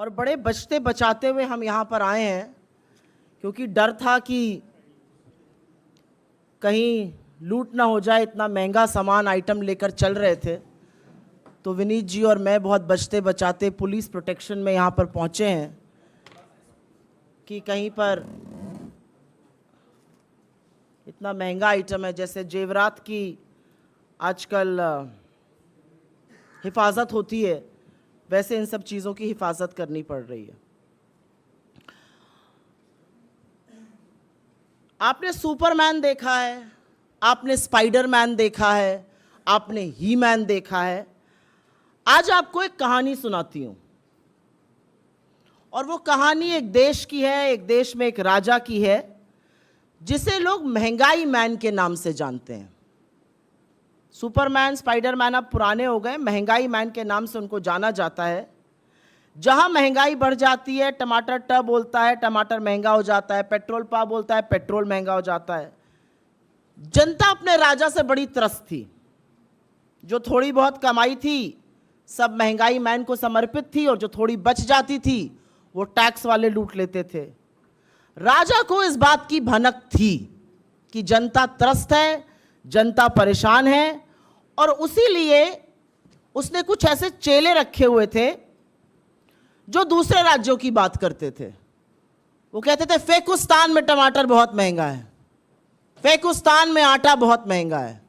और बड़े बचते बचाते हुए हम यहाँ पर आए हैं, क्योंकि डर था कि कहीं लूट ना हो जाए। इतना महंगा सामान आइटम लेकर चल रहे थे, तो विनीत जी और मैं बहुत बचते बचाते पुलिस प्रोटेक्शन में यहाँ पर पहुँचे हैं कि कहीं पर इतना महंगा आइटम है, जैसे जेवरात की आजकल हिफाजत होती है, वैसे इन सब चीज़ों की हिफाजत करनी पड़ रही है। आपने सुपरमैन देखा है, आपने स्पाइडरमैन देखा है, आपने ही मैन देखा है। आज आपको एक कहानी सुनाती हूं, और वो कहानी एक देश की है, एक देश में एक राजा की है, जिसे लोग महंगाई मैन के नाम से जानते हैं। सुपरमैन, स्पाइडरमैन अब पुराने हो गए, महंगाई मैन के नाम से उनको जाना जाता है। जहां महंगाई बढ़ जाती है, टमाटर ट बोलता है, टमाटर महंगा हो जाता है, पेट्रोल पा बोलता है, पेट्रोल महंगा हो जाता है। जनता अपने राजा से बड़ी त्रस्त थी। जो थोड़ी बहुत कमाई थी सब महंगाई मैन को समर्पित थी, और जो थोड़ी बच जाती थी वो टैक्स वाले लूट लेते थे। राजा को इस बात की भनक थी कि जनता त्रस्त है, जनता परेशान है, और उसी लिए उसने कुछ ऐसे चेले रखे हुए थे जो दूसरे राज्यों की बात करते थे। वो कहते थे फेकुस्तान में टमाटर बहुत महंगा है, फेकुस्तान में आटा बहुत महंगा है।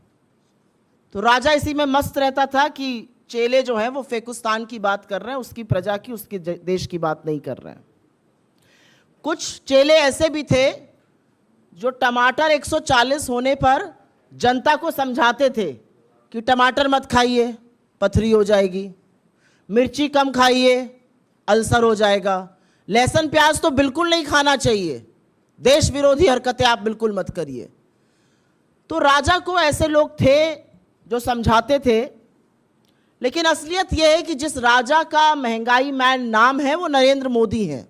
तो राजा इसी में मस्त रहता था कि चेले जो हैं वो फेकुस्तान की बात कर रहे हैं, उसकी प्रजा की, उसके देश की बात नहीं कर रहे हैं। कुछ चेले ऐसे भी थे जो टमाटर 140 होने पर जनता को समझाते थे कि टमाटर मत खाइए, पथरी हो जाएगी, मिर्ची कम खाइए, अल्सर हो जाएगा, लहसुन प्याज तो बिल्कुल नहीं खाना चाहिए, देश विरोधी हरकतें आप बिल्कुल मत करिए। तो राजा को ऐसे लोग थे जो समझाते थे। लेकिन असलियत यह है कि जिस राजा का महंगाई मैन नाम है वो नरेंद्र मोदी है।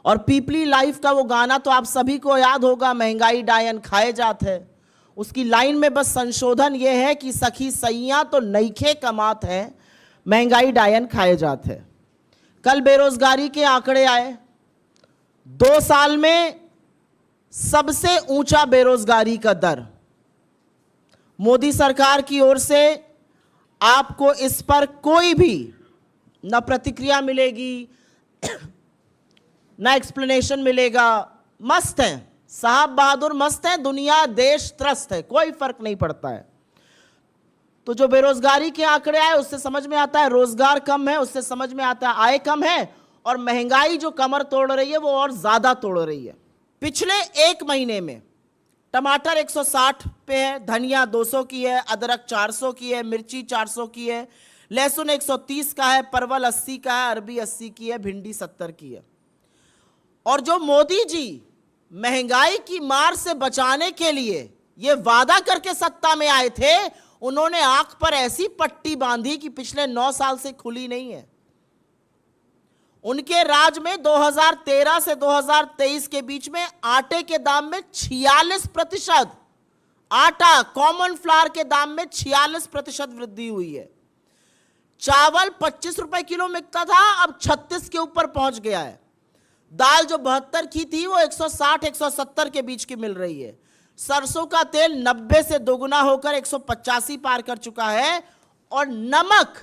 और पीपली लाइफ का वो गाना तो आप सभी को याद होगा, महंगाई डायन खाए जात है। उसकी लाइन में बस संशोधन ये है कि सखी सैया तो नईखे कमात है, महंगाई डायन खाए जात है। कल बेरोजगारी के आंकड़े आए, 2 साल में सबसे ऊंचा बेरोजगारी का दर। मोदी सरकार की ओर से आपको इस पर कोई भी न प्रतिक्रिया मिलेगी, ना एक्सप्लेनेशन मिलेगा। मस्त हैं साहब बहादुर, मस्त हैं, दुनिया देश त्रस्त है, कोई फर्क नहीं पड़ता है। तो जो बेरोजगारी के आंकड़े आए उससे समझ में आता है रोजगार कम है, उससे समझ में आता है आय कम है, और महंगाई जो कमर तोड़ रही है वो और ज्यादा तोड़ रही है। पिछले 1 महीने में टमाटर 160 पे है, धनिया 200 की है, अदरक 400 की है, मिर्ची 400 की है, लहसुन 130 का है, परवल 80 का है, अरबी 80 की है, भिंडी 70 की है। और जो मोदी जी महंगाई की मार से बचाने के लिए ये वादा करके सत्ता में आए थे, उन्होंने आंख पर ऐसी पट्टी बांधी कि पिछले 9 साल से खुली नहीं है। उनके राज में 2013 से 2023 के बीच में आटे के दाम में 46%, आटा कॉमन फ्लावर के दाम में 46% वृद्धि हुई है। चावल 25 रुपए किलो मिलता था, अब 36 के ऊपर पहुंच गया है। दाल जो 72 की थी वो 160-170 के बीच की मिल रही है। सरसों का तेल 90 से दोगुना होकर 185 पार कर चुका है। और नमक,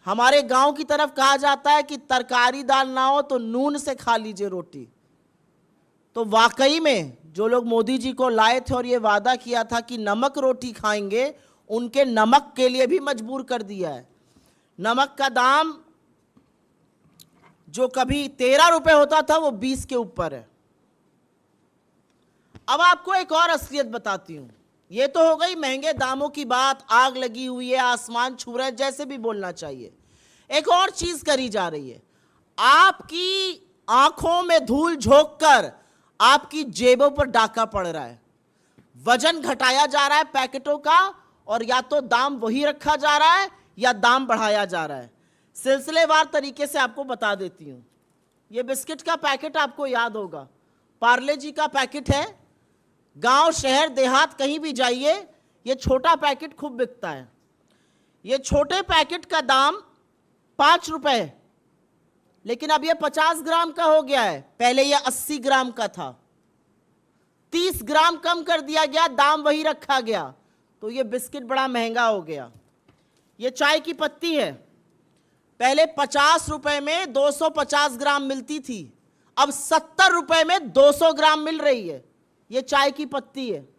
हमारे गांव की तरफ कहा जाता है कि तरकारी दाल ना हो तो नून से खा लीजिए रोटी। तो वाकई में जो लोग मोदी जी को लाए थे और ये वादा किया था कि नमक रोटी खाएंगे, उनके नमक के लिए भी मजबूर कर दिया है। नमक का दाम जो कभी 13 रुपए होता था वो 20 के ऊपर है। अब आपको एक और असलियत बताती हूं। ये तो हो गई महंगे दामों की बात, आग लगी हुई है, आसमान छू रहा है, जैसे भी बोलना चाहिए। एक और चीज करी जा रही है, आपकी आंखों में धूल झोंककर आपकी जेबों पर डाका पड़ रहा है। वजन घटाया जा रहा है पैकेटों का, और या तो दाम वही रखा जा रहा है या दाम बढ़ाया जा रहा है। सिलसिलेवार तरीके से आपको बता देती हूं। ये बिस्किट का पैकेट आपको याद होगा, पार्ले जी का पैकेट है। गांव शहर देहात कहीं भी जाइए, ये छोटा पैकेट खूब बिकता है। ये छोटे पैकेट का दाम 5 रुपए लेकिन अब ये 50 ग्राम का हो गया है, पहले ये 80 ग्राम का था। 30 ग्राम कम कर दिया गया, दाम वही रखा गया, तो ये बिस्किट बड़ा महंगा हो गया। ये चाय की पत्ती है, पहले 50 रुपए में 250 ग्राम मिलती थी, अब 70 रुपए में 200 ग्राम मिल रही है। ये चाय की पत्ती है।